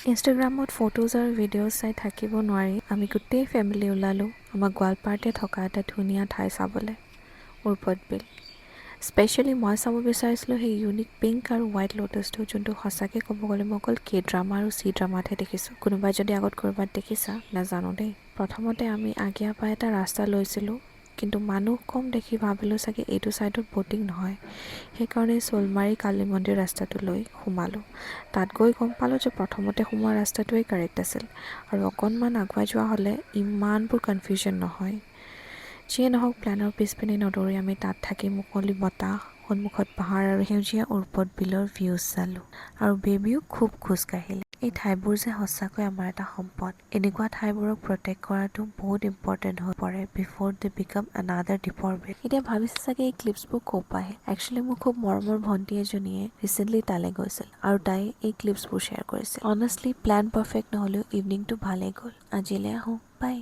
ইনষ্টাগ্ৰামত ফটোজ আৰু ভিডিঅ'জ চাই থাকিব নোৱাৰি আমি গোটেই ফেমিলি ওলালোঁ আমাৰ গোৱালপাৰাতে থকা এটা ধুনীয়া ঠাই চাবলৈ, উৰ্পদ বিল। স্পেচিয়েলি মই চাব বিচাৰিছিলোঁ সেই ইউনিক পিংক আৰু হোৱাইট ল'টাছটো, যোনটো সঁচাকৈ ক'ব গ'লে মই অকল কে ড্ৰামা আৰু চি ড্ৰামাতহে দেখিছোঁ। কোনোবাই যদি আগত ক'ৰবাত দেখিছা নাজানো দেই। প্ৰথমতে আমি আগিয়া পৰা এটা ৰাস্তা লৈছিলোঁ, কিন্তু মানুহ কম দেখি ভাবিলোঁ চাগে এইটো ছাইডত ব'টিং নহয়, সেইকাৰণে শ'লমাৰী কালী মন্দিৰ ৰাস্তাটো লৈ সোমালোঁ। তাত গৈ গম পালোঁ যে প্ৰথমতে সোমোৱা ৰাস্তাটোৱেই কাৰেক্ট আছিল, আৰু অকণমান আগুৱাই যোৱা হ'লে ইমানবোৰ কনফিউজন নহয়। যিয়ে নহওক প্লেনৰ পিছপিনে নদৌৰি আমি তাত থাকি মুকলি বতাহ, সন্মুখত পাহাৰ আৰু সেউজীয়া উৰ্পদ বিলৰ ভিউজ চালোঁ, আৰু বেবীও খুব খোজ কাঢ়িলে। এই ঠাইবোৰ যে সঁচাকৈ আমাৰ এটা সম্পদ। এনেকুৱা ঠাইবোৰক প্ৰটেক্ট কৰাটো বহুত ইম্পৰ্টেণ্ট হৈ পৰে বিফ'ৰ দে বিকাম এনাডাৰ দ্বীপৰ বিল। এতিয়া ভাবিছে চাগে এই ক্লিপছবোৰ ক'ৰ পৰা আহিল। একচুৱেলি মোৰ খুব মৰমৰ ভণ্টি এজনীয়ে ৰিচেণ্টলি তালৈ গৈছিল আৰু তাই এই ক্লিপছবোৰ শ্বেয়াৰ কৰিছিল। অনেষ্টলি প্লেন পাৰফেক্ট নহ'লেও ইভিনিংটো ভালেই গ'ল। আজিলৈ আহোঁ, বাই।